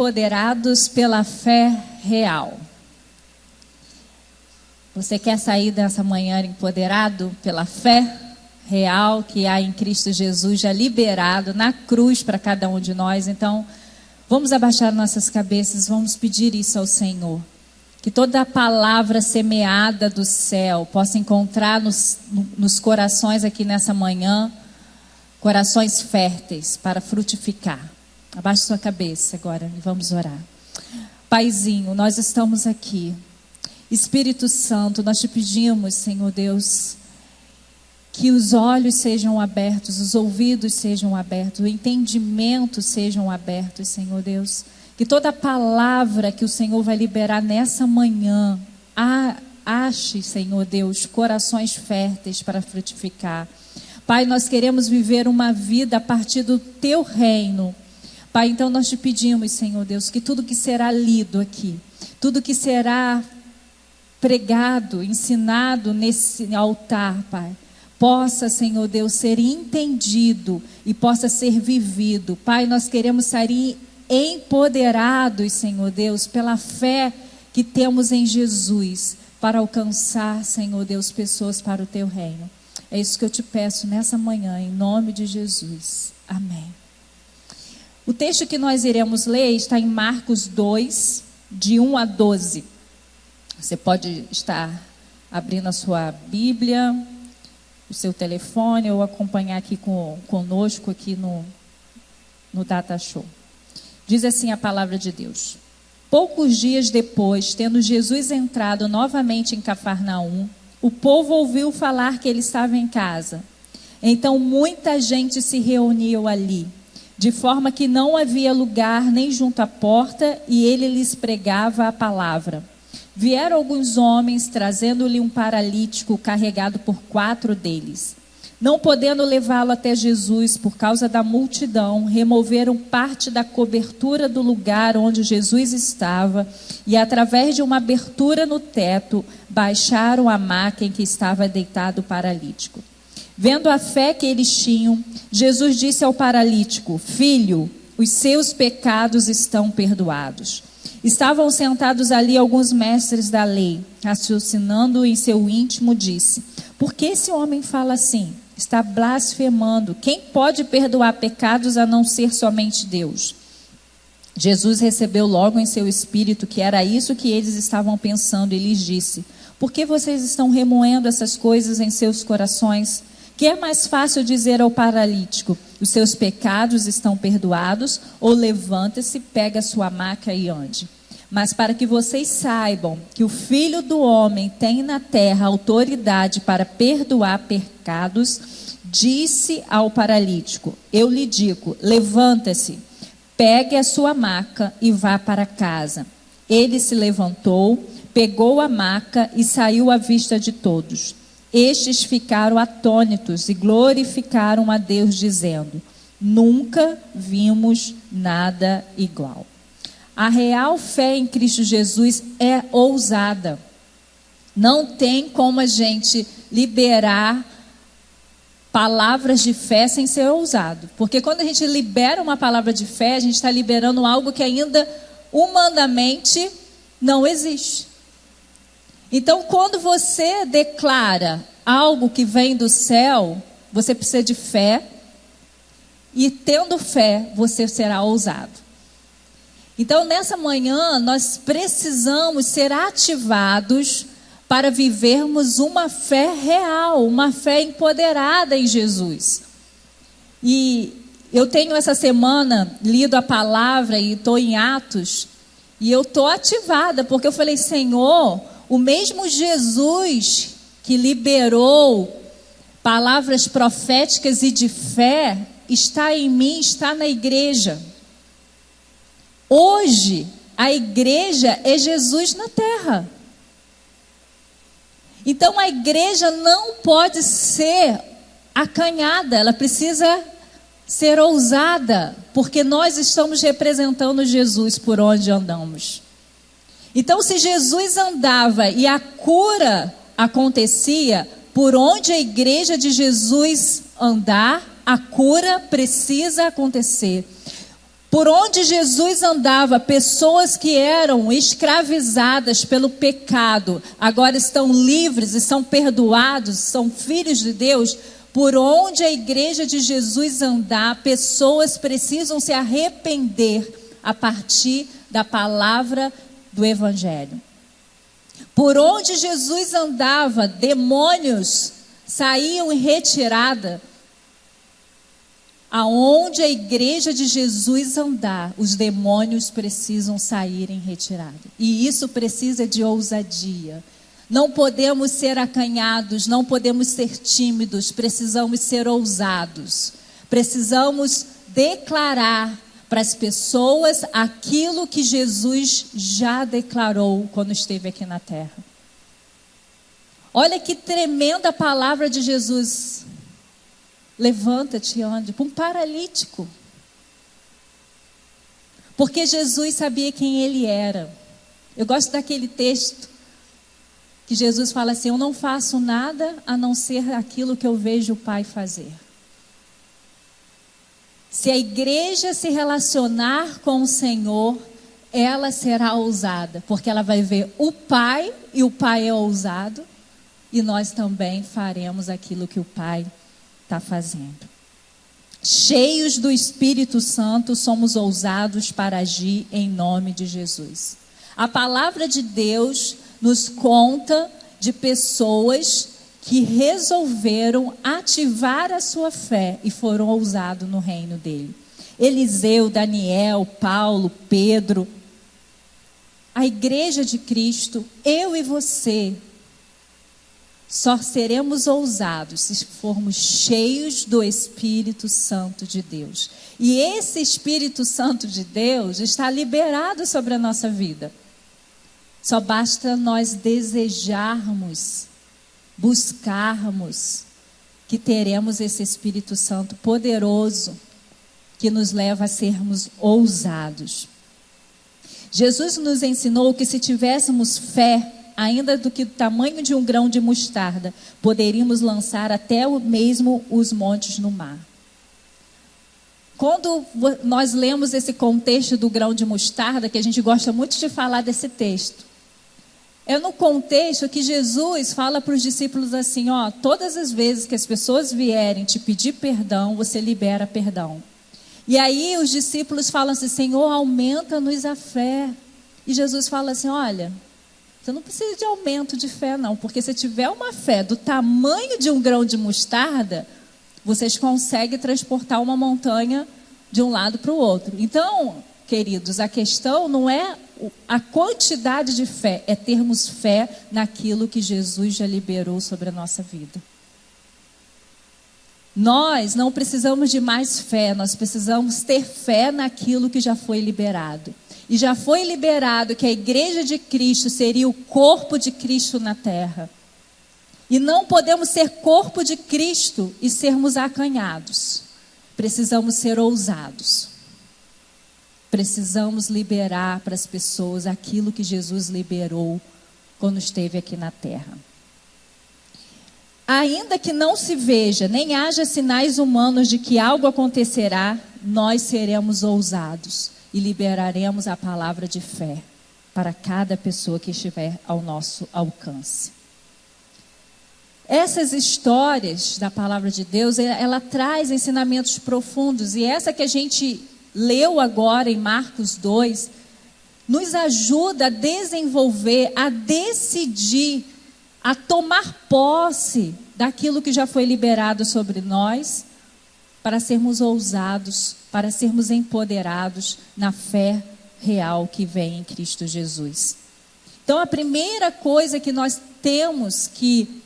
empoderados pela fé real. Você quer sair dessa manhã empoderado pela fé real que há em Cristo Jesus, já liberado na cruz para cada um de nós? Então, vamos abaixar nossas cabeças, vamos pedir isso ao Senhor. Que toda a palavra semeada do céu possa encontrar nos corações aqui nessa manhã, corações férteis para frutificar. Abaixe sua cabeça agora e vamos orar. Paizinho, nós estamos aqui. Espírito Santo, nós te pedimos, Senhor Deus, que os olhos sejam abertos, os ouvidos sejam abertos, o entendimento sejam abertos, Senhor Deus. Que toda palavra que o Senhor vai liberar nessa manhã, ache, Senhor Deus, corações férteis para frutificar. Pai, nós queremos viver uma vida a partir do Teu reino. Pai, então nós te pedimos, Senhor Deus, que tudo que será lido aqui, tudo que será pregado, ensinado nesse altar, Pai, possa, Senhor Deus, ser entendido e possa ser vivido. Pai, nós queremos sair empoderados, Senhor Deus, pela fé que temos em Jesus, para alcançar, Senhor Deus, pessoas para o Teu reino. É isso que eu te peço nessa manhã, em nome de Jesus. Amém. O texto que nós iremos ler está em Marcos 2, de 1 a 12. Você pode estar abrindo a sua Bíblia, o seu telefone, ou acompanhar aqui conosco aqui no Data Show. Diz assim a palavra de Deus. Poucos dias depois, tendo Jesus entrado novamente em Cafarnaum, o povo ouviu falar que ele estava em casa. Então muita gente se reuniu ali, de forma que não havia lugar nem junto à porta, e ele lhes pregava a palavra. Vieram alguns homens, trazendo-lhe um paralítico carregado por 4 deles. Não podendo levá-lo até Jesus por causa da multidão, removeram parte da cobertura do lugar onde Jesus estava e, através de uma abertura no teto, baixaram a maca em que estava deitado o paralítico. Vendo a fé que eles tinham, Jesus disse ao paralítico: Filho, os seus pecados estão perdoados. Estavam sentados ali alguns mestres da lei, raciocinando em seu íntimo, disse: Por que esse homem fala assim? Está blasfemando. Quem pode perdoar pecados a não ser somente Deus? Jesus recebeu logo em seu espírito que era isso que eles estavam pensando e lhes disse: Por que vocês estão remoendo essas coisas em seus corações? Que é mais fácil dizer ao paralítico: os seus pecados estão perdoados, ou levante-se, pega a sua maca e ande. Mas para que vocês saibam que o Filho do Homem tem na terra autoridade para perdoar pecados, disse ao paralítico: Eu lhe digo, levanta-se, pegue a sua maca e vá para casa. Ele se levantou, pegou a maca e saiu à vista de todos. Estes ficaram atônitos e glorificaram a Deus, dizendo: Nunca vimos nada igual. A real fé em Cristo Jesus é ousada. Não tem como a gente liberar palavras de fé sem ser ousado. Porque quando a gente libera uma palavra de fé, a gente está liberando algo que ainda humanamente não existe. Então, quando você declara algo que vem do céu, você precisa de fé. E tendo fé, você será ousado. Então, nessa manhã, nós precisamos ser ativados para vivermos uma fé real, uma fé empoderada em Jesus. E eu tenho essa semana lido a palavra e estou em Atos, e eu estou ativada, porque eu falei: Senhor, o mesmo Jesus que liberou palavras proféticas e de fé está em mim, está na igreja. Hoje, a igreja é Jesus na terra. Então, a igreja não pode ser acanhada, ela precisa ser ousada, porque nós estamos representando Jesus por onde andamos. Então, se Jesus andava e a cura acontecia, por onde a igreja de Jesus andar, a cura precisa acontecer. Por onde Jesus andava, pessoas que eram escravizadas pelo pecado, agora estão livres e são perdoados, são filhos de Deus. Por onde a igreja de Jesus andar, pessoas precisam se arrepender a partir da palavra do Evangelho. Por onde Jesus andava, demônios saíam em retirada. Aonde a igreja de Jesus andar, os demônios precisam sair em retirada. E isso precisa de ousadia. Não podemos ser acanhados, não podemos ser tímidos, precisamos ser ousados. Precisamos declarar para as pessoas aquilo que Jesus já declarou quando esteve aqui na terra. Olha que tremenda palavra de Jesus. Levanta-te e ande, para um paralítico. Porque Jesus sabia quem ele era. Eu gosto daquele texto que Jesus fala assim: eu não faço nada a não ser aquilo que eu vejo o Pai fazer. Se a igreja se relacionar com o Senhor, ela será ousada, porque ela vai ver o Pai, e o Pai é ousado, e nós também faremos aquilo que o Pai está fazendo. Cheios do Espírito Santo, somos ousados para agir em nome de Jesus. A palavra de Deus nos conta de pessoas que resolveram ativar a sua fé e foram ousados no reino dele. Eliseu, Daniel, Paulo, Pedro. A igreja de Cristo, eu e você, só seremos ousados se formos cheios do Espírito Santo de Deus. E esse Espírito Santo de Deus está liberado sobre a nossa vida. Só basta nós desejarmos, buscarmos, que teremos esse Espírito Santo poderoso, que nos leva a sermos ousados. Jesus nos ensinou que se tivéssemos fé, ainda do que o tamanho de um grão de mostarda, poderíamos lançar até mesmo os montes no mar. Quando nós lemos esse contexto do grão de mostarda, que a gente gosta muito de falar desse texto, é no contexto que Jesus fala para os discípulos assim: todas as vezes que as pessoas vierem te pedir perdão, você libera perdão. E aí os discípulos falam assim: Senhor, aumenta-nos a fé. E Jesus fala assim: olha, você não precisa de aumento de fé não, porque se tiver uma fé do tamanho de um grão de mostarda, vocês conseguem transportar uma montanha de um lado para o outro. Então, queridos, a questão não é a quantidade de fé, é termos fé naquilo que Jesus já liberou sobre a nossa vida. Nós não precisamos de mais fé, nós precisamos ter fé naquilo que já foi liberado. E já foi liberado que a igreja de Cristo seria o corpo de Cristo na terra. E não podemos ser corpo de Cristo e sermos acanhados. Precisamos ser ousados. Precisamos liberar para as pessoas aquilo que Jesus liberou quando esteve aqui na terra. Ainda que não se veja, nem haja sinais humanos de que algo acontecerá, nós seremos ousados e liberaremos a palavra de fé para cada pessoa que estiver ao nosso alcance. Essas histórias da palavra de Deus, ela traz ensinamentos profundos, e essa que a gente leu agora em Marcos 2, nos ajuda a desenvolver, a decidir, a tomar posse daquilo que já foi liberado sobre nós, para sermos ousados, para sermos empoderados na fé real que vem em Cristo Jesus. Então, a primeira coisa que nós temos que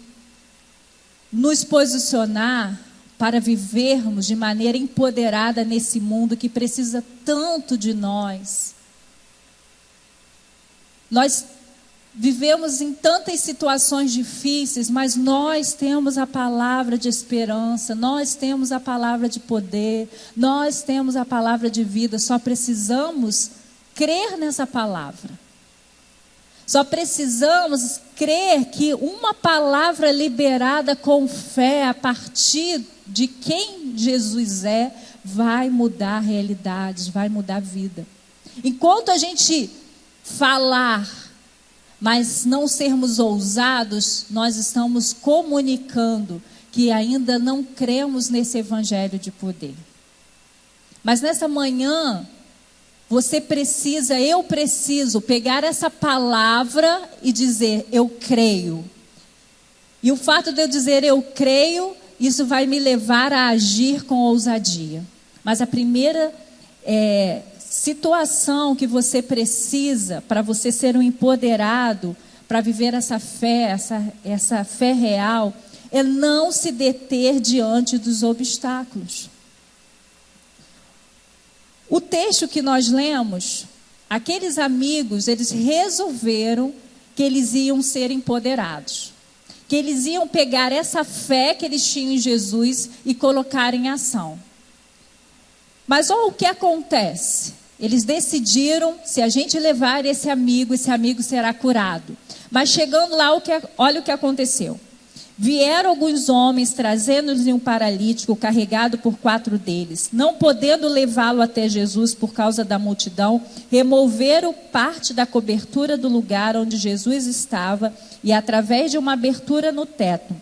nos posicionar para vivermos de maneira empoderada nesse mundo que precisa tanto de nós. Nós vivemos em tantas situações difíceis, mas nós temos a palavra de esperança, nós temos a palavra de poder, nós temos a palavra de vida, só precisamos crer nessa palavra. Só precisamos crer que uma palavra liberada com fé a partir de quem Jesus é, vai mudar realidades, vai mudar a vida. Enquanto a gente falar, mas não sermos ousados, nós estamos comunicando que ainda não cremos nesse evangelho de poder. Mas nessa manhã, você precisa, eu preciso pegar essa palavra e dizer, eu creio. E o fato de eu dizer eu creio, isso vai me levar a agir com ousadia. Mas a primeira situação que você precisa para você ser um empoderado, para viver essa fé real, é não se deter diante dos obstáculos. O texto que nós lemos, aqueles amigos, eles resolveram que eles iam ser empoderados. Que eles iam pegar essa fé que eles tinham em Jesus e colocar em ação. Mas olha o que acontece. Eles decidiram, se a gente levar esse amigo será curado. Mas chegando lá, olha o que aconteceu. Vieram alguns homens, trazendo-lhes um paralítico, carregado por 4 deles. Não podendo levá-lo até Jesus por causa da multidão, removeram parte da cobertura do lugar onde Jesus estava e, através de uma abertura no teto,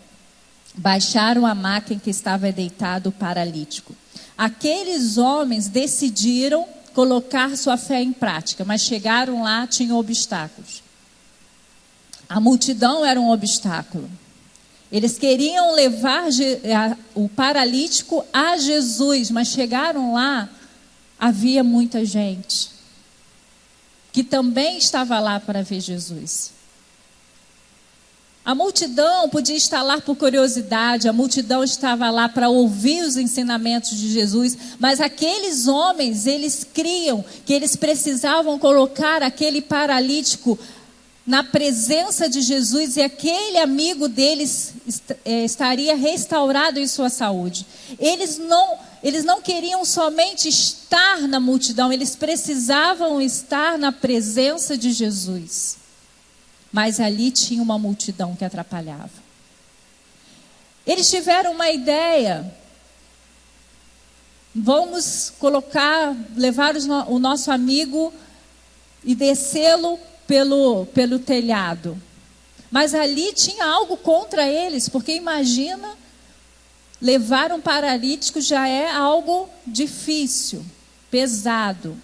baixaram a maca em que estava deitado o paralítico. Aqueles homens decidiram colocar sua fé em prática, mas chegaram lá, tinham obstáculos. A multidão era um obstáculo. Eles queriam levar o paralítico a Jesus, mas chegaram lá, havia muita gente que também estava lá para ver Jesus. A multidão podia estar lá por curiosidade, a multidão estava lá para ouvir os ensinamentos de Jesus, mas aqueles homens, eles criam que eles precisavam colocar aquele paralítico na presença de Jesus e aquele amigo deles estaria restaurado em sua saúde. Eles não queriam somente estar na multidão, eles precisavam estar na presença de Jesus. Mas ali tinha uma multidão que atrapalhava. Eles tiveram uma ideia. Vamos levar o nosso amigo e descê-lo pelo telhado. Mas ali tinha algo contra eles, porque imagina, levar um paralítico já é algo difícil, pesado.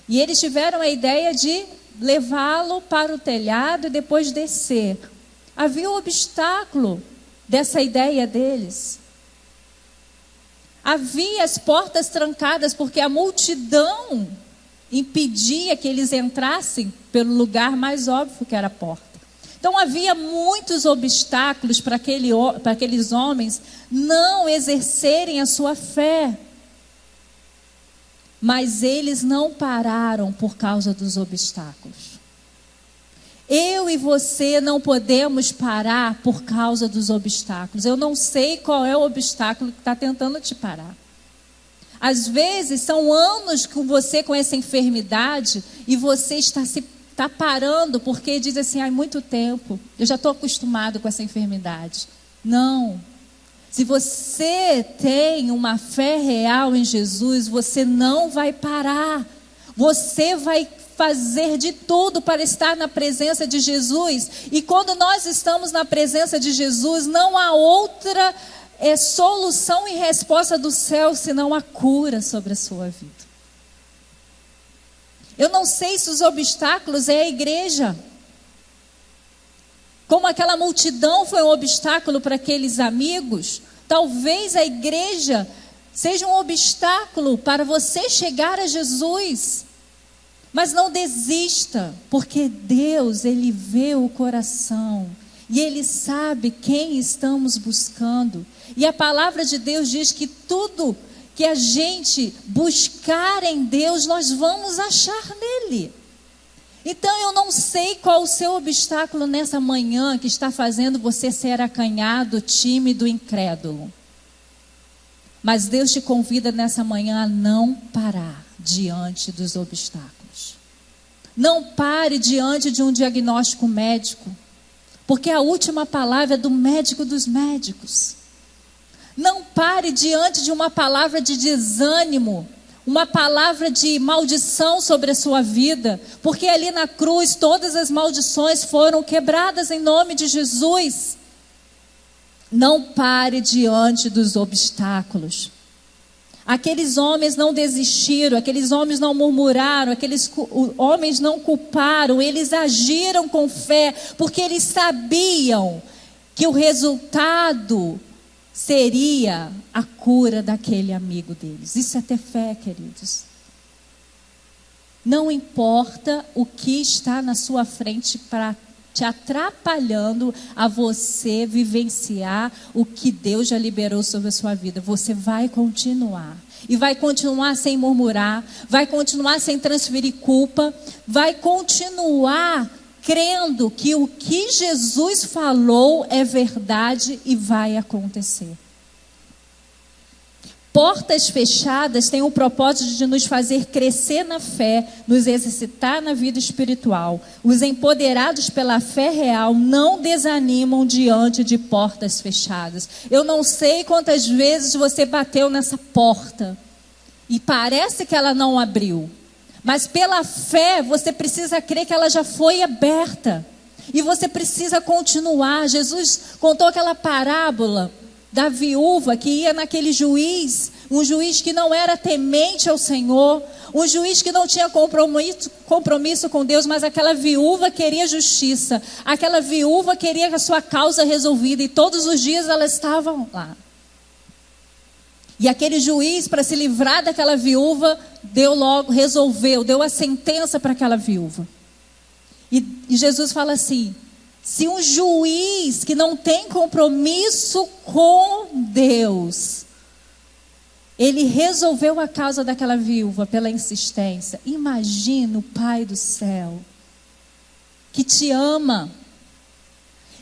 E eles tiveram a ideia de levá-lo para o telhado e depois descer. Havia um obstáculo dessa ideia deles. Havia as portas trancadas, porque a multidão impedia que eles entrassem pelo lugar mais óbvio que era a porta. Então havia muitos obstáculos para aqueles homens não exercerem a sua fé. Mas eles não pararam por causa dos obstáculos. Eu e você não podemos parar por causa dos obstáculos. Eu não sei qual é o obstáculo que está tentando te parar. Às vezes são anos com você com essa enfermidade e você está parando porque diz assim, há muito tempo, eu já estou acostumado com essa enfermidade. Não. Se você tem uma fé real em Jesus, você não vai parar. Você vai fazer de tudo para estar na presença de Jesus. E quando nós estamos na presença de Jesus, não há outra solução e resposta do céu senão a cura sobre a sua vida. Eu não sei se os obstáculos é a igreja. Como aquela multidão foi um obstáculo para aqueles amigos, talvez a igreja seja um obstáculo para você chegar a Jesus. Mas não desista, porque Deus, Ele vê o coração e Ele sabe quem estamos buscando. E a palavra de Deus diz que tudo que a gente buscar em Deus, nós vamos achar nele. Então eu não sei qual o seu obstáculo nessa manhã que está fazendo você ser acanhado, tímido, incrédulo. Mas Deus te convida nessa manhã a não parar diante dos obstáculos. Não pare diante de um diagnóstico médico, porque a última palavra é do médico dos médicos. Não pare diante de uma palavra de desânimo, uma palavra de maldição sobre a sua vida, porque ali na cruz todas as maldições foram quebradas em nome de Jesus. Não pare diante dos obstáculos. Aqueles homens não desistiram, aqueles homens não murmuraram, aqueles homens não culparam, eles agiram com fé, porque eles sabiam que o resultado seria a cura daquele amigo deles. Isso é ter fé, queridos. Não importa o que está na sua frente para te atrapalhando a você vivenciar o que Deus já liberou sobre a sua vida. Você vai continuar. E vai continuar sem murmurar, vai continuar sem transferir culpa, vai continuar crendo que o que Jesus falou é verdade e vai acontecer. Portas fechadas têm o propósito de nos fazer crescer na fé, nos exercitar na vida espiritual. Os empoderados pela fé real não desanimam diante de portas fechadas. Eu não sei quantas vezes você bateu nessa porta e parece que ela não abriu. Mas pela fé você precisa crer que ela já foi aberta. E você precisa continuar. Jesus contou aquela parábola da viúva que ia naquele juiz, um juiz que não era temente ao Senhor, um juiz que não tinha compromisso com Deus, mas aquela viúva queria justiça, aquela viúva queria a sua causa resolvida, e todos os dias elas estavam lá. E aquele juiz, para se livrar daquela viúva, deu a sentença para aquela viúva. E Jesus fala assim: se um juiz que não tem compromisso com Deus, ele resolveu a causa daquela viúva pela insistência, imagina o Pai do céu, que te ama,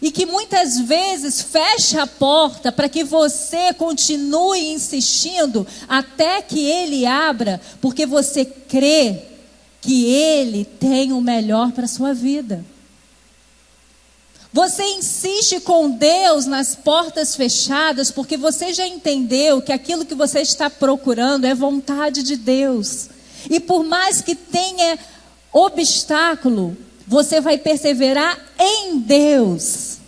e que muitas vezes fecha a porta para que você continue insistindo até que Ele abra, porque você crê que Ele tem o melhor para a sua vida. Você insiste com Deus nas portas fechadas porque você já entendeu que aquilo que você está procurando é vontade de Deus. E por mais que tenha obstáculo, você vai perseverar em Deus,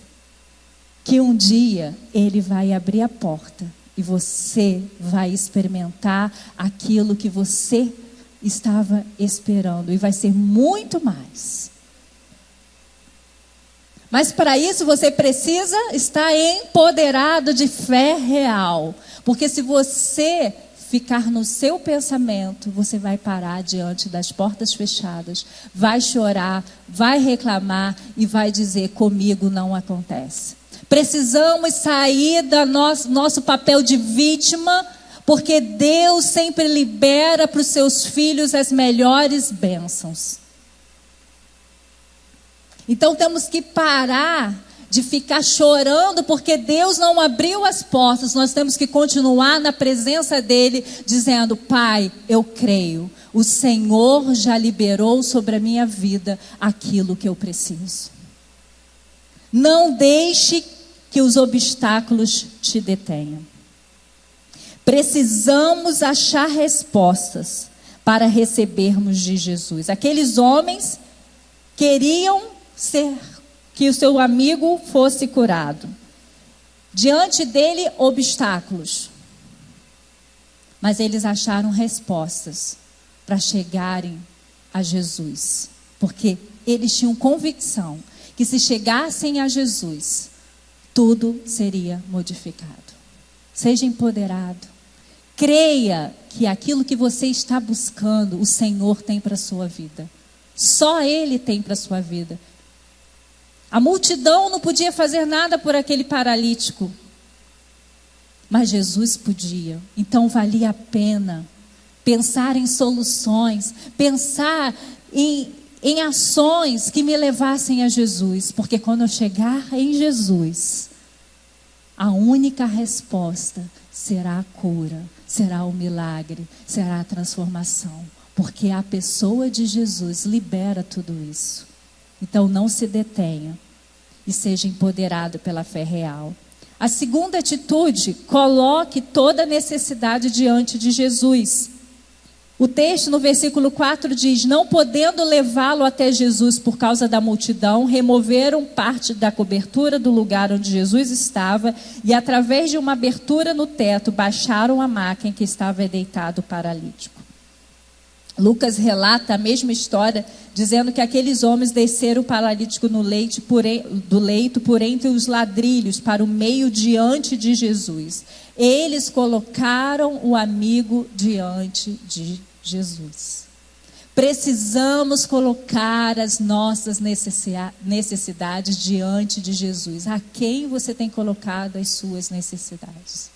que um dia Ele vai abrir a porta e você vai experimentar aquilo que você estava esperando, e vai ser muito mais. Mas para isso você precisa estar empoderado de fé real. Porque se você ficar no seu pensamento, você vai parar diante das portas fechadas, vai chorar, vai reclamar e vai dizer: comigo não acontece. Precisamos sair do nosso papel de vítima, porque Deus sempre libera para os seus filhos as melhores bênçãos. Então temos que parar de ficar chorando porque Deus não abriu as portas. Nós temos que continuar na presença dEle, dizendo: Pai, eu creio, o Senhor já liberou sobre a minha vida aquilo que eu preciso. Não deixe que os obstáculos te detenham. Precisamos achar respostas para recebermos de Jesus. Aqueles homens queriam que o seu amigo fosse curado. Diante dele, obstáculos. Mas eles acharam respostas para chegarem a Jesus. Porque eles tinham convicção que se chegassem a Jesus, tudo seria modificado. Seja empoderado. Creia que aquilo que você está buscando, o Senhor tem para a sua vida. Só Ele tem para a sua vida. A multidão não podia fazer nada por aquele paralítico, mas Jesus podia. Então valia a pena pensar em soluções, pensar em ações que me levassem a Jesus, porque quando eu chegar em Jesus, a única resposta será a cura, será o milagre, será a transformação, Porque a pessoa de Jesus libera tudo isso. Então não se detenha e seja empoderado pela fé real. A segunda atitude, coloque toda necessidade diante de Jesus. O texto no versículo 4 diz: não podendo levá-lo até Jesus por causa da multidão, removeram parte da cobertura do lugar onde Jesus estava e através de uma abertura no teto baixaram a maca em que estava deitado o paralítico. Lucas relata a mesma história, dizendo que aqueles homens desceram o paralítico do leito por entre os ladrilhos para o meio diante de Jesus. Eles colocaram o amigo diante de Jesus. Precisamos colocar as nossas necessidades diante de Jesus. A quem você tem colocado as suas necessidades?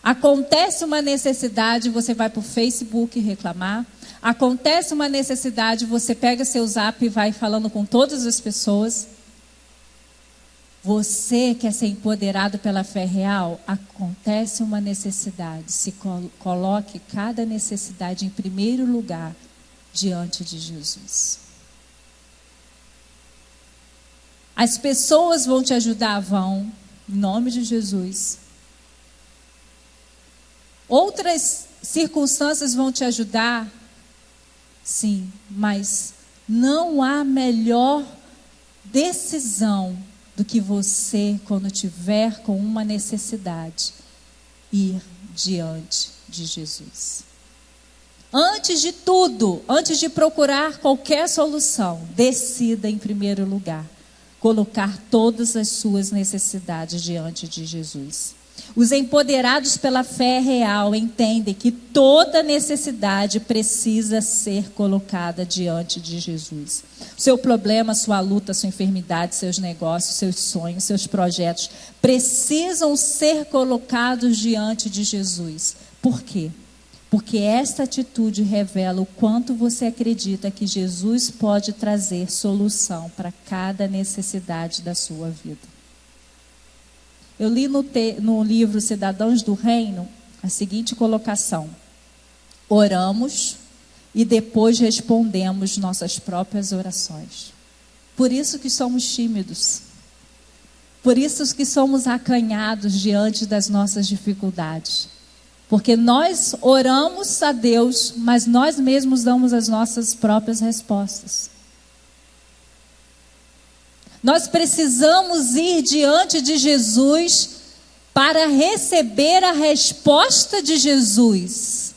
Acontece uma necessidade, você vai para o Facebook reclamar. Acontece uma necessidade, você pega seu zap e vai falando com todas as pessoas. Você quer ser empoderado pela fé real? Acontece uma necessidade. Se coloque cada necessidade em primeiro lugar diante de Jesus. As pessoas vão te ajudar, vão, em nome de Jesus. Outras circunstâncias vão te ajudar, sim, mas não há melhor decisão do que você, quando tiver com uma necessidade, ir diante de Jesus. Antes de tudo, antes de procurar qualquer solução, decida em primeiro lugar colocar todas as suas necessidades diante de Jesus. Os empoderados pela fé real entendem que toda necessidade precisa ser colocada diante de Jesus. Seu problema, sua luta, sua enfermidade, seus negócios, seus sonhos, seus projetos precisam ser colocados diante de Jesus. Por quê? Porque esta atitude revela o quanto você acredita que Jesus pode trazer solução para cada necessidade da sua vida. Eu li no livro Cidadãos do Reino a seguinte colocação: oramos e depois respondemos nossas próprias orações. Por isso que somos tímidos. Por isso que somos acanhados diante das nossas dificuldades. Porque nós oramos a Deus, mas nós mesmos damos as nossas próprias respostas. Nós precisamos ir diante de Jesus para receber a resposta de Jesus.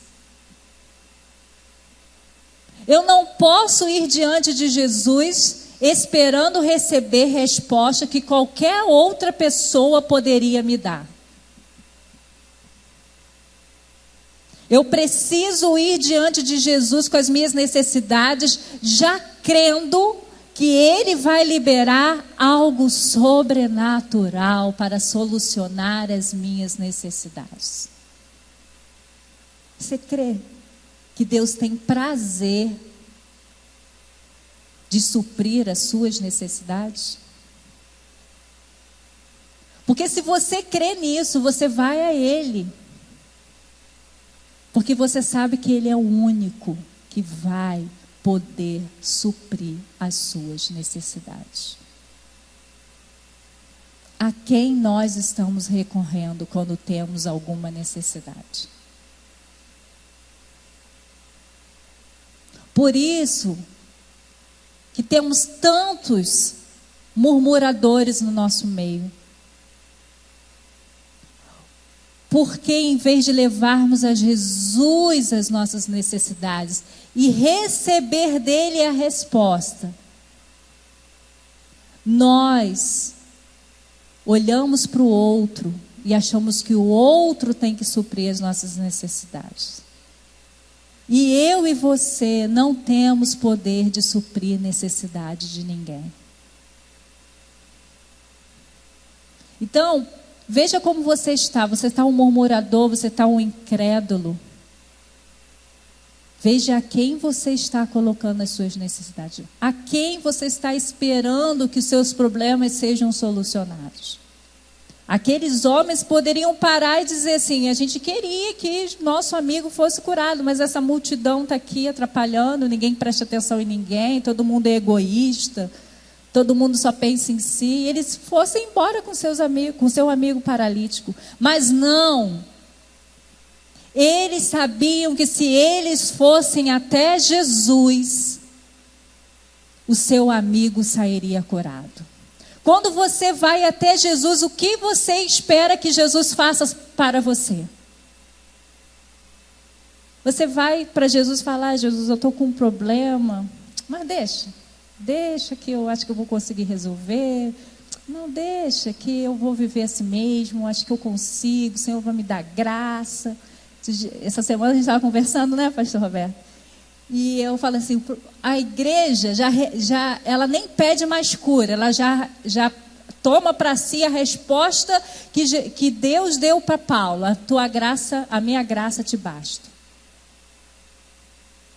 Eu não posso ir diante de Jesus esperando receber resposta que qualquer outra pessoa poderia me dar. Eu preciso ir diante de Jesus com as minhas necessidades, já crendo que Ele vai liberar algo sobrenatural para solucionar as minhas necessidades. Você crê que Deus tem prazer de suprir as suas necessidades? Porque se você crê nisso, você vai a Ele. Porque você sabe que Ele é o único que vai poder suprir as suas necessidades. A quem nós estamos recorrendo quando temos alguma necessidade? Por isso que temos tantos murmuradores no nosso meio. Porque em vez de levarmos a Jesus as nossas necessidades e receber dele a resposta, nós olhamos para o outro e achamos que o outro tem que suprir as nossas necessidades. E eu e você não temos poder de suprir necessidade de ninguém. Então, veja como você está. Você está um murmurador, você está um incrédulo. Veja a quem você está colocando as suas necessidades. A quem você está esperando que os seus problemas sejam solucionados. Aqueles homens poderiam parar e dizer assim: a gente queria que nosso amigo fosse curado, mas essa multidão está aqui atrapalhando, ninguém presta atenção em ninguém, todo mundo é egoísta, todo mundo só pensa em si. E eles fossem embora com seus amigos, com seu amigo paralítico. Mas não. Eles sabiam que se eles fossem até Jesus, o seu amigo sairia curado. Quando você vai até Jesus, o que você espera que Jesus faça para você? Você vai para Jesus falar: Jesus, eu estou com um problema, mas deixa que eu acho que eu vou conseguir resolver. Não, deixa que eu vou viver assim mesmo, acho que eu consigo, o Senhor vai me dar graça. Essa semana a gente estava conversando, né, pastor Roberto? E eu falo assim, a igreja ela nem pede mais cura, ela já toma para si a resposta que Deus deu para Paulo: a minha graça te basta.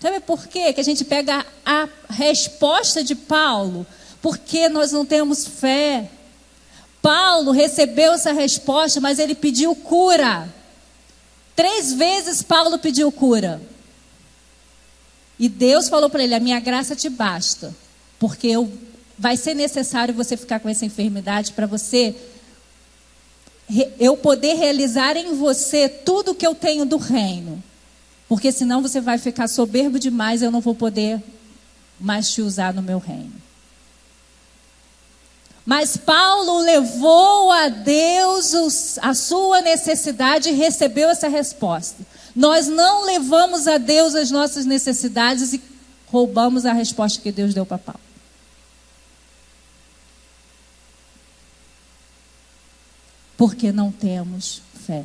Sabe por quê que a gente pega a resposta de Paulo? Porque nós não temos fé. Paulo recebeu essa resposta, mas ele pediu cura. 3 vezes Paulo pediu cura. E Deus falou para ele: a minha graça te basta. Porque vai ser necessário você ficar com essa enfermidade para eu poder realizar em você tudo que eu tenho do reino. Porque senão você vai ficar soberbo demais e eu não vou poder mais te usar no meu reino. Mas Paulo levou a Deus a sua necessidade e recebeu essa resposta. Nós não levamos a Deus as nossas necessidades e roubamos a resposta que Deus deu para Paulo. Porque não temos fé.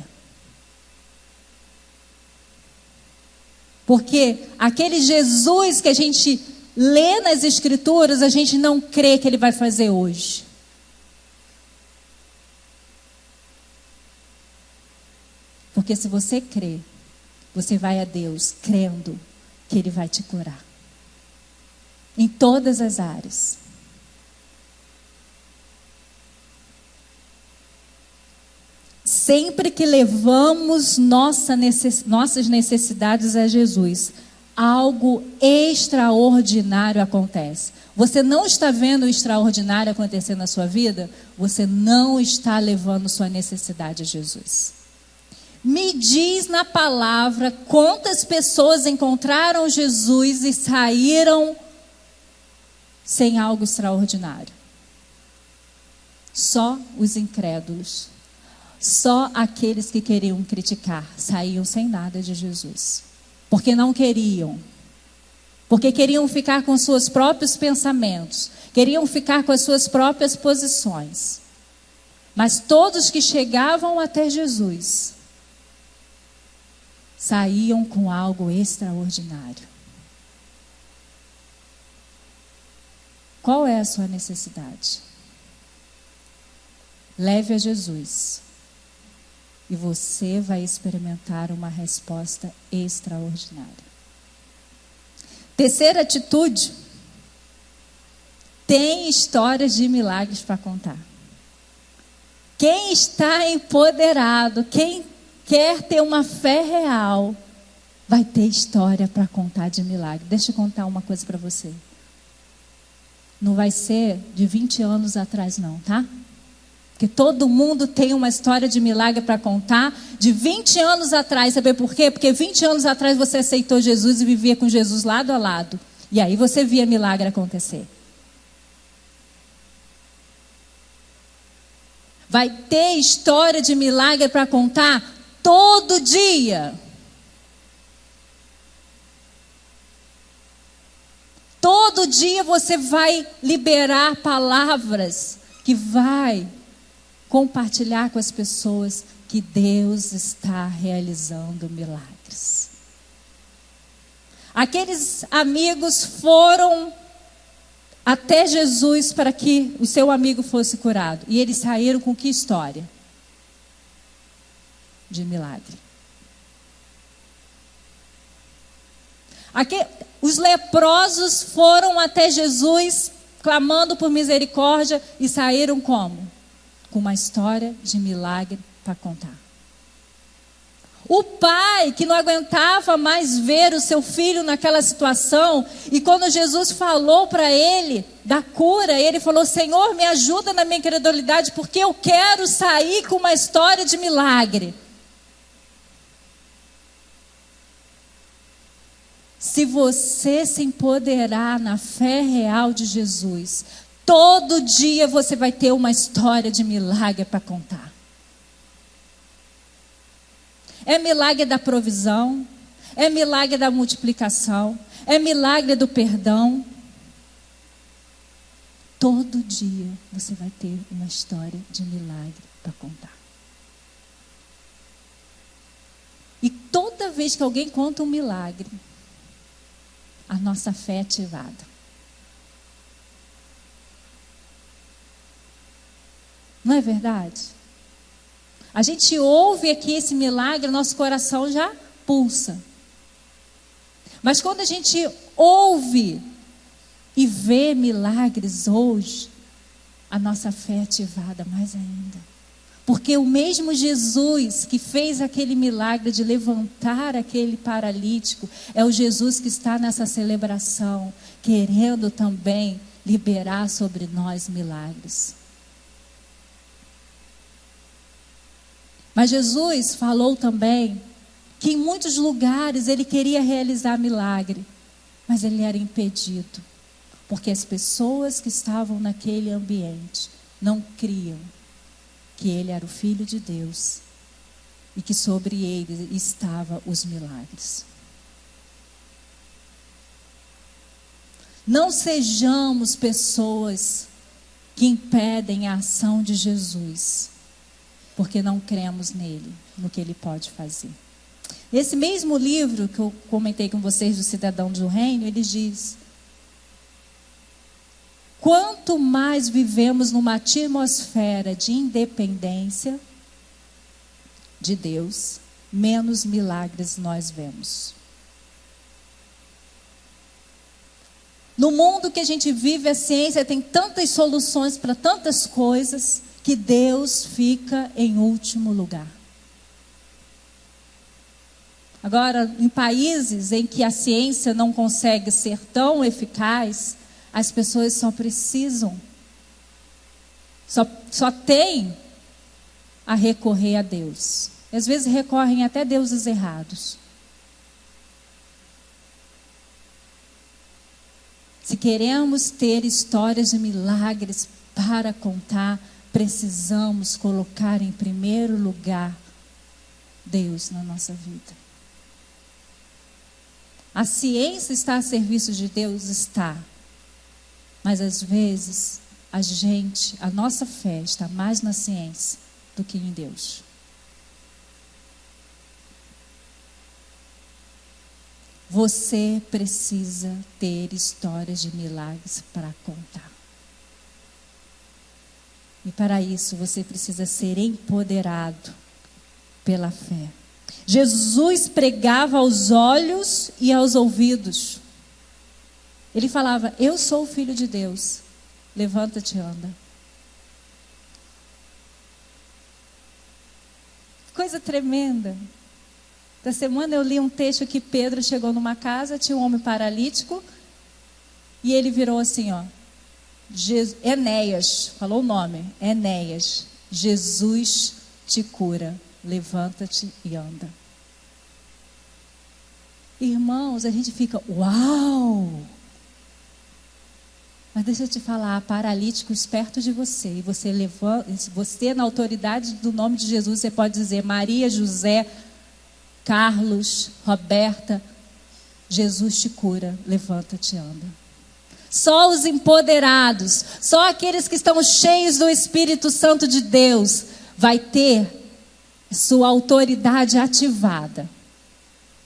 Porque aquele Jesus que a gente lê nas Escrituras, a gente não crê que Ele vai fazer hoje. Porque se você crê, você vai a Deus crendo que Ele vai te curar. Em todas as áreas. Sempre que levamos nossas necessidades a Jesus, algo extraordinário acontece. Você não está vendo o extraordinário acontecer na sua vida? Você não está levando sua necessidade a Jesus. Me diz na palavra quantas pessoas encontraram Jesus e saíram sem algo extraordinário. Só os incrédulos. Só aqueles que queriam criticar saíam sem nada de Jesus. Porque não queriam. Porque queriam ficar com seus próprios pensamentos. Queriam ficar com as suas próprias posições. Mas todos que chegavam até Jesus saíam com algo extraordinário. Qual é a sua necessidade? Leve a Jesus. E você vai experimentar uma resposta extraordinária. Terceira atitude. Tem histórias de milagres para contar. Quem está empoderado, quem quer ter uma fé real, vai ter história para contar de milagre. Deixa eu contar uma coisa para você. Não vai ser de 20 anos atrás não, tá? Porque todo mundo tem uma história de milagre para contar de 20 anos atrás. Sabe por quê? Porque 20 anos atrás você aceitou Jesus e vivia com Jesus lado a lado. E aí você via milagre acontecer. Vai ter história de milagre para contar todo dia. Todo dia você vai liberar palavras que vai compartilhar com as pessoas que Deus está realizando milagres. Aqueles amigos foram até Jesus para que o seu amigo fosse curado. E eles saíram com que história? De milagre. Os leprosos foram até Jesus clamando por misericórdia e saíram como? com uma história de milagre para contar. O pai que não aguentava mais ver o seu filho naquela situação, e quando Jesus falou para ele da cura, ele falou: Senhor, me ajuda na minha incredulidade, porque eu quero sair com uma história de milagre. Se você se empoderar na fé real de Jesus, todo dia você vai ter uma história de milagre para contar. É milagre da provisão, é milagre da multiplicação, é milagre do perdão. Todo dia você vai ter uma história de milagre para contar. E toda vez que alguém conta um milagre, a nossa fé é ativada. Não é verdade? A gente ouve aqui esse milagre, nosso coração já pulsa. Mas quando a gente ouve e vê milagres hoje, a nossa fé é ativada mais ainda. Porque o mesmo Jesus que fez aquele milagre de levantar aquele paralítico, é o Jesus que está nessa celebração, querendo também liberar sobre nós milagres. Mas Jesus falou também que em muitos lugares ele queria realizar milagre, mas ele era impedido, porque as pessoas que estavam naquele ambiente não criam que ele era o Filho de Deus e que sobre ele estavam os milagres. Não sejamos pessoas que impedem a ação de Jesus, porque não cremos nele, no que ele pode fazer. Esse mesmo livro que eu comentei com vocês, do Cidadão do Reino, ele diz: quanto mais vivemos numa atmosfera de independência de Deus, menos milagres nós vemos. No mundo que a gente vive, a ciência tem tantas soluções para tantas coisas, que Deus fica em último lugar. Agora, em países em que a ciência não consegue ser tão eficaz, as pessoas só precisam, só têm a recorrer a Deus. Às vezes recorrem até deuses errados. Se queremos ter histórias de milagres para contar, precisamos colocar em primeiro lugar Deus na nossa vida. A ciência está a serviço de Deus? Está. Mas às vezes a nossa fé está mais na ciência do que em Deus. Você precisa ter histórias de milagres para contar. E para isso você precisa ser empoderado pela fé. Jesus pregava aos olhos e aos ouvidos. Ele falava: eu sou o Filho de Deus, levanta-te e anda. Coisa tremenda. Da semana eu li um texto que Pedro chegou numa casa, tinha um homem paralítico, e ele virou assim, ó: Enéas, falou o nome, Enéas, Jesus te cura, levanta-te e anda. Irmãos, a gente fica, uau! Mas deixa eu te falar, paralíticos perto de você, e você levanta, você na autoridade do nome de Jesus, você pode dizer: Maria, José, Carlos, Roberta, Jesus te cura, levanta-te e anda. Só os empoderados, só aqueles que estão cheios do Espírito Santo de Deus, vai ter sua autoridade ativada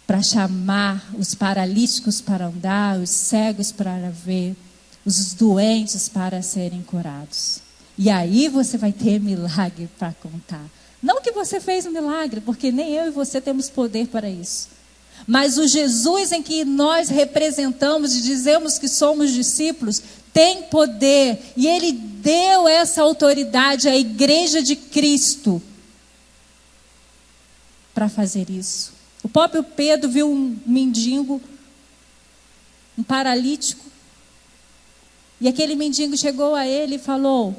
para chamar os paralíticos para andar, os cegos para ver, os doentes para serem curados. E aí você vai ter milagre para contar. Não que você fez um milagre, porque nem eu e você temos poder para isso. Mas o Jesus em que nós representamos e dizemos que somos discípulos, tem poder. E Ele deu essa autoridade à igreja de Cristo para fazer isso. O próprio Pedro viu um mendigo, um paralítico, e aquele mendigo chegou a ele e falou: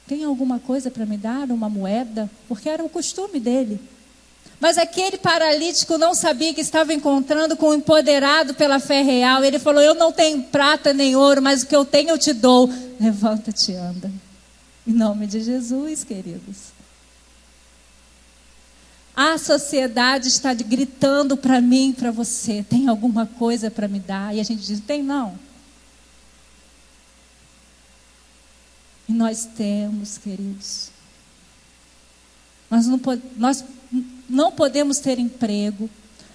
tem alguma coisa para me dar? Uma moeda? Porque era o costume dele. Mas aquele paralítico não sabia que estava encontrando com o empoderado pela fé real. Ele falou: eu não tenho prata nem ouro, mas o que eu tenho eu te dou. Levanta-te e anda. Em nome de Jesus, queridos. A sociedade está gritando para mim, para você: tem alguma coisa para me dar? E a gente diz: tem não. E nós temos, queridos. Nós não podemos ter emprego.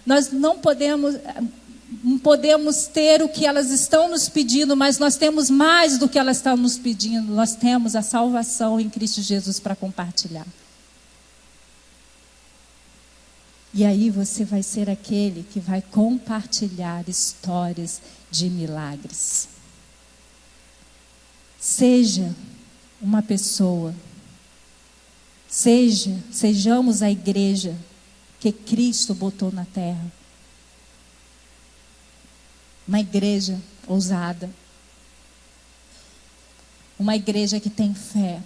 Nós não podemos ter o que elas estão nos pedindo, mas nós temos mais do que elas estão nos pedindo. Nós temos a salvação em Cristo Jesus para compartilhar. E aí você vai ser aquele que vai compartilhar histórias de milagres. Seja uma pessoa, sejamos a igreja que Cristo botou na terra. Uma igreja ousada. Uma igreja que tem fé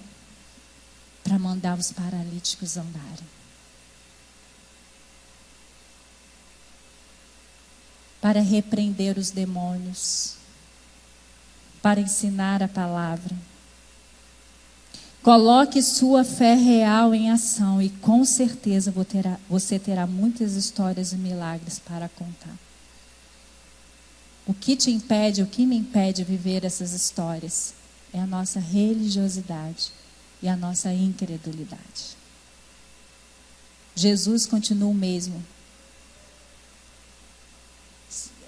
para mandar os paralíticos andarem. Para repreender os demônios. Para ensinar a palavra. Coloque sua fé real em ação e com certeza você terá muitas histórias e milagres para contar. O que te impede, o que me impede de viver essas histórias é a nossa religiosidade e a nossa incredulidade. Jesus continua o mesmo.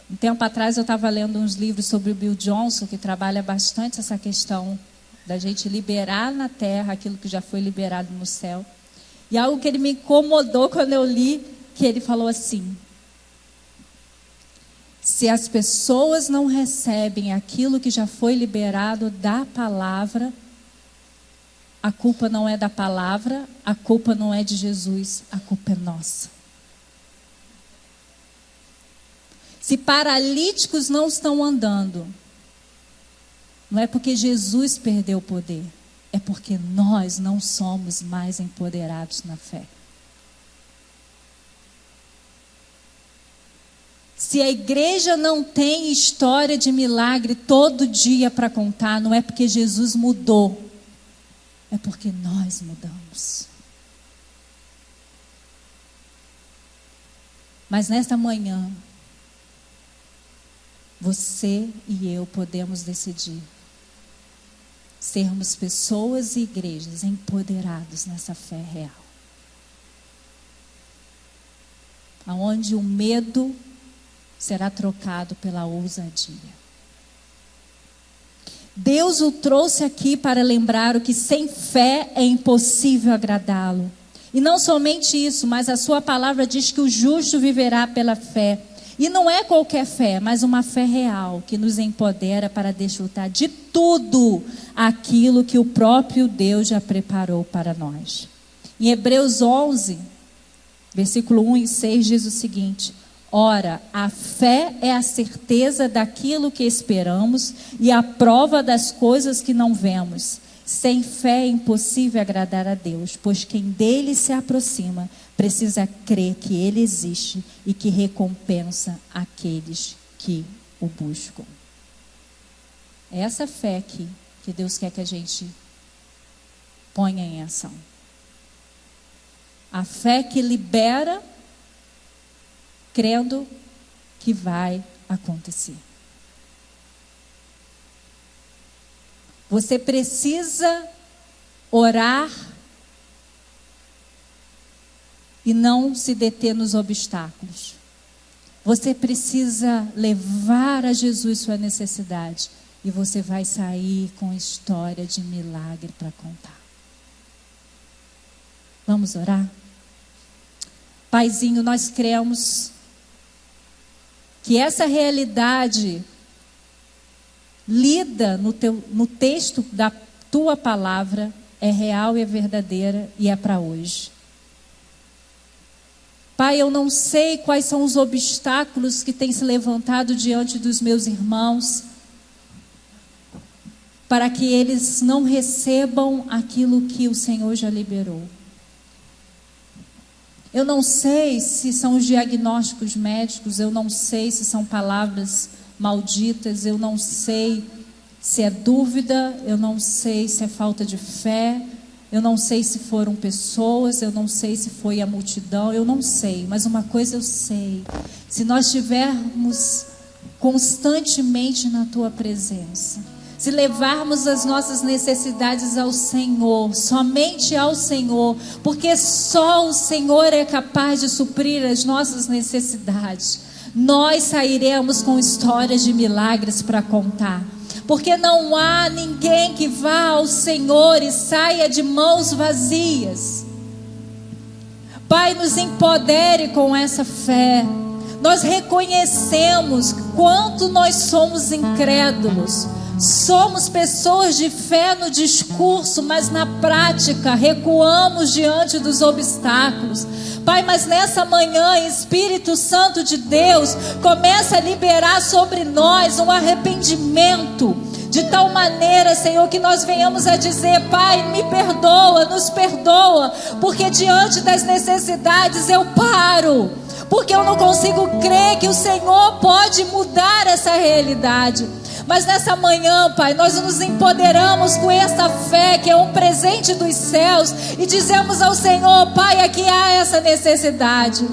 Um tempo atrás eu estava lendo uns livros sobre o Bill Johnson, que trabalha bastante essa questão da gente liberar na terra aquilo que já foi liberado no céu. E algo que ele me incomodou quando eu li, que ele falou assim: se as pessoas não recebem aquilo que já foi liberado da palavra, a culpa não é da palavra, a culpa não é de Jesus, a culpa é nossa. Se paralíticos não estão andando, não é porque Jesus perdeu o poder, é porque nós não somos mais empoderados na fé. Se a igreja não tem história de milagre todo dia para contar, não é porque Jesus mudou, é porque nós mudamos. Mas nesta manhã, você e eu podemos decidir sermos pessoas e igrejas empoderados nessa fé real. Aonde o medo será trocado pela ousadia. Deus o trouxe aqui para lembrar o que sem fé é impossível agradá-lo. E não somente isso, mas a sua palavra diz que o justo viverá pela fé. E não é qualquer fé, mas uma fé real, que nos empodera para desfrutar de tudo aquilo que o próprio Deus já preparou para nós. Em Hebreus 11, versículo 1 e 6 diz o seguinte: ora, a fé é a certeza daquilo que esperamos e a prova das coisas que não vemos. Sem fé é impossível agradar a Deus, pois quem dele se aproxima precisa crer que ele existe e que recompensa aqueles que o buscam. É essa fé aqui que Deus quer que a gente ponha em ação. A fé que libera, crendo que vai acontecer. Você precisa orar e não se deter nos obstáculos. Você precisa levar a Jesus sua necessidade e você vai sair com história de milagre para contar. Vamos orar? Paizinho, nós cremos que essa realidade lida no texto tua palavra é real e é verdadeira e é para hoje. Pai, eu não sei quais são os obstáculos que têm se levantado diante dos meus irmãos, para que eles não recebam aquilo que o Senhor já liberou. Eu não sei se são os diagnósticos médicos, eu não sei se são palavras malditas, eu não sei se é dúvida, eu não sei se é falta de fé, eu não sei se foram pessoas, eu não sei se foi a multidão, eu não sei, mas uma coisa eu sei: se nós estivermos constantemente na tua presença, se levarmos as nossas necessidades ao Senhor, somente ao Senhor, porque só o Senhor é capaz de suprir as nossas necessidades, nós sairemos com histórias de milagres para contar. Porque não há ninguém que vá ao Senhor e saia de mãos vazias. Pai, nos empodere com essa fé. Nós reconhecemos quanto nós somos incrédulos. Somos pessoas de fé no discurso, mas na prática recuamos diante dos obstáculos. Pai, mas nessa manhã, Espírito Santo de Deus, começa a liberar sobre nós um arrependimento, de tal maneira, Senhor, que nós venhamos a dizer: Pai, me perdoa, nos perdoa, porque diante das necessidades eu paro, porque eu não consigo crer que o Senhor pode mudar essa realidade. Mas nessa manhã, Pai, nós nos empoderamos com essa fé que é um presente dos céus e dizemos ao Senhor: Pai, aqui há essa necessidade.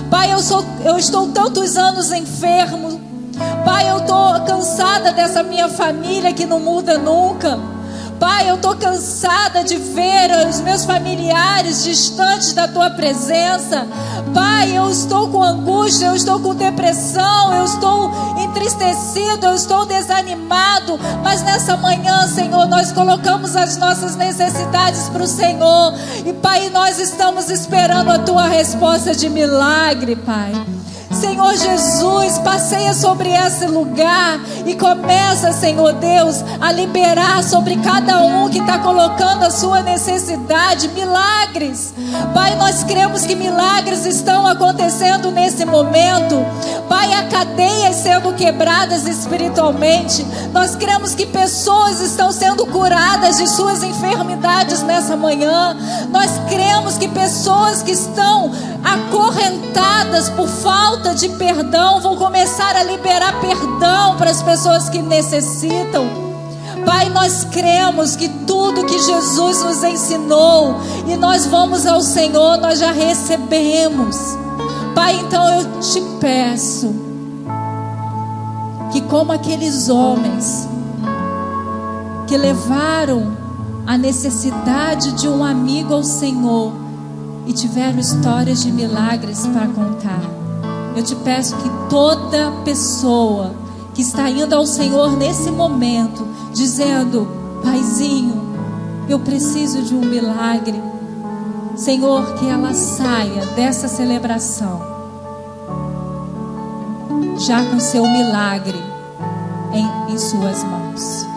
Pai, eu estou tantos anos enfermo. Pai, eu estou cansada dessa minha família que não muda nunca. Pai, eu estou cansada de ver os meus familiares distantes da tua presença. Pai, eu estou com angústia, eu estou com depressão, eu estou entristecido, eu estou desanimado. Mas nessa manhã, Senhor, nós colocamos as nossas necessidades para o Senhor. E Pai, nós estamos esperando a tua resposta de milagre, Pai. Senhor Jesus, passeia sobre esse lugar e começa, Senhor Deus, a liberar sobre cada um que está colocando a sua necessidade, milagres. Pai, nós cremos que milagres estão acontecendo nesse momento. Pai, há cadeias sendo quebradas espiritualmente. Nós cremos que pessoas estão sendo curadas de suas enfermidades nessa manhã. Nós cremos que pessoas que estão acorrentadas por falta de perdão vão começar a liberar perdão para as pessoas que necessitam. Pai, nós cremos que tudo que Jesus nos ensinou e nós vamos ao Senhor, nós já recebemos. Pai, então eu te peço que, como aqueles homens que levaram a necessidade de um amigo ao Senhor e tiveram histórias de milagres para contar, eu te peço que toda pessoa que está indo ao Senhor nesse momento, dizendo: Paizinho, eu preciso de um milagre, Senhor, que ela saia dessa celebração já com seu milagre em suas mãos.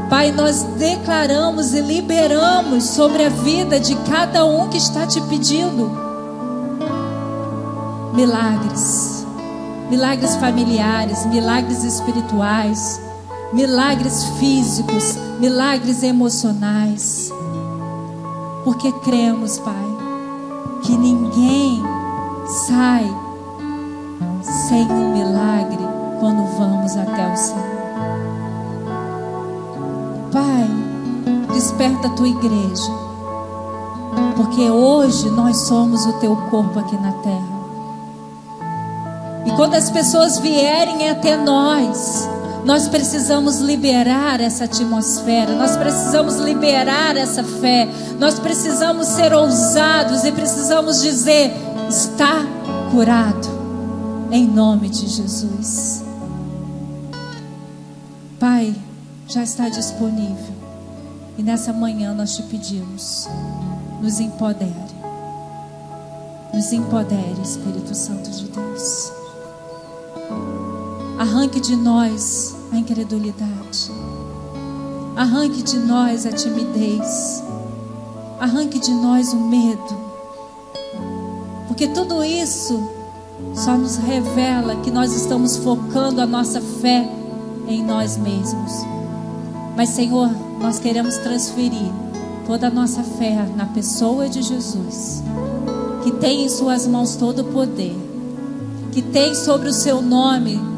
Pai, nós declaramos e liberamos sobre a vida de cada um que está te pedindo milagres, milagres familiares, milagres espirituais, milagres físicos, milagres emocionais, porque cremos, Pai, que ninguém sai sem um milagre quando vamos até o Senhor. Pai, desperta a tua igreja, porque hoje nós somos o teu corpo aqui na terra. E quando as pessoas vierem até nós, nós precisamos liberar essa atmosfera, nós precisamos liberar essa fé, nós precisamos ser ousados e precisamos dizer: está curado, em nome de Jesus. Pai, já está disponível, e nessa manhã nós te pedimos: nos empodere, Espírito Santo de Deus. Arranque de nós a incredulidade, Arranque de nós a timidez. Arranque de nós o medo. Porque tudo isso só nos revela que nós estamos focando a nossa fé em nós mesmos. Mas, Senhor, nós queremos transferir toda a nossa fé na pessoa de Jesus, que tem em suas mãos todo o poder, que tem sobre o seu nome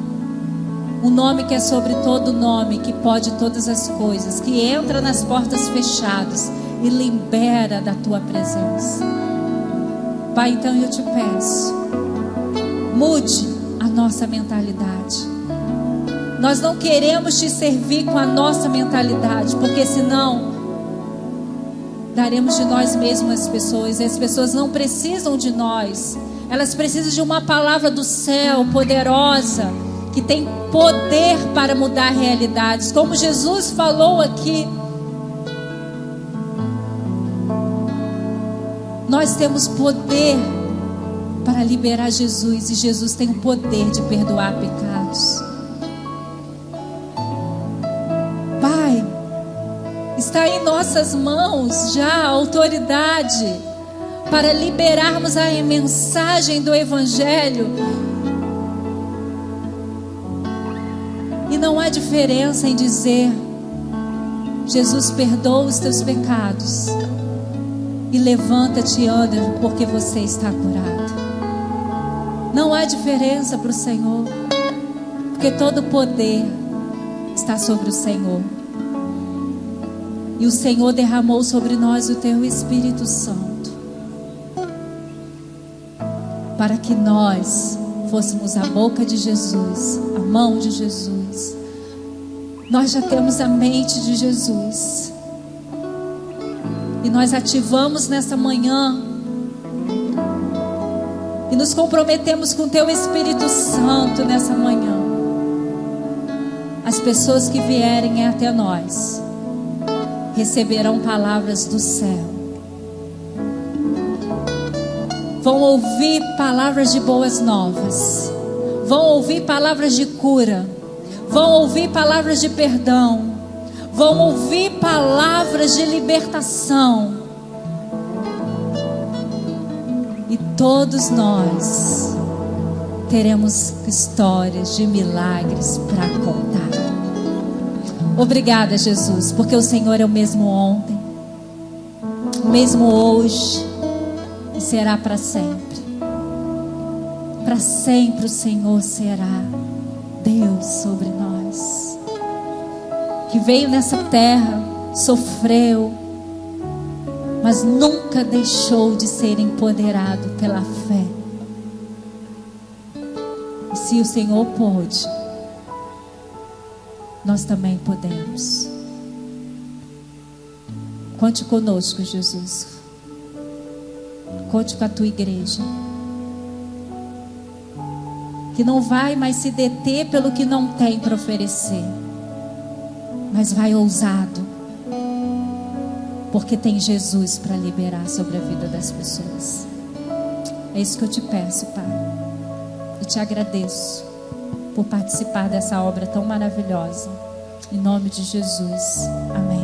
um nome que é sobre todo nome, que pode todas as coisas, que entra nas portas fechadas e libera da tua presença. Pai, então eu te peço, mude a nossa mentalidade. Nós não queremos te servir com a nossa mentalidade, porque senão daremos de nós mesmos às pessoas, e as pessoas não precisam de nós. Elas precisam de uma palavra do céu poderosa, que tem poder para mudar realidades, como Jesus falou aqui. Nós temos poder para liberar Jesus, e Jesus tem o poder de perdoar pecados. Pai, está em nossas mãos já a autoridade para liberarmos a mensagem do Evangelho. E não há diferença em dizer: Jesus, perdoa os teus pecados e levanta-te e anda, porque você está curado. Não há diferença para o Senhor, porque todo o poder está sobre o Senhor. E o Senhor derramou sobre nós o teu Espírito Santo, para que nós fôssemos a boca de Jesus, a mão de Jesus. Nós já temos a mente de Jesus, e nós ativamos nessa manhã e nos comprometemos com teu Espírito Santo nessa manhã. As pessoas que vierem até nós receberão palavras do céu, vão ouvir palavras de boas novas, vão ouvir palavras de cura, vão ouvir palavras de perdão, vão ouvir palavras de libertação. E todos nós teremos histórias de milagres para contar. Obrigada, Jesus, porque o Senhor é o mesmo ontem, o mesmo hoje e será para sempre. Para sempre o Senhor será Deus sobre nós, que veio nessa terra, sofreu, mas nunca deixou de ser empoderado pela fé. E se o Senhor pôde, nós também podemos. Conte conosco, Jesus. Conte com a tua igreja, que não vai mais se deter pelo que não tem para oferecer, mas vai ousado, porque tem Jesus para liberar sobre a vida das pessoas. É isso que eu te peço, Pai. Eu te agradeço por participar dessa obra tão maravilhosa. Em nome de Jesus. Amém.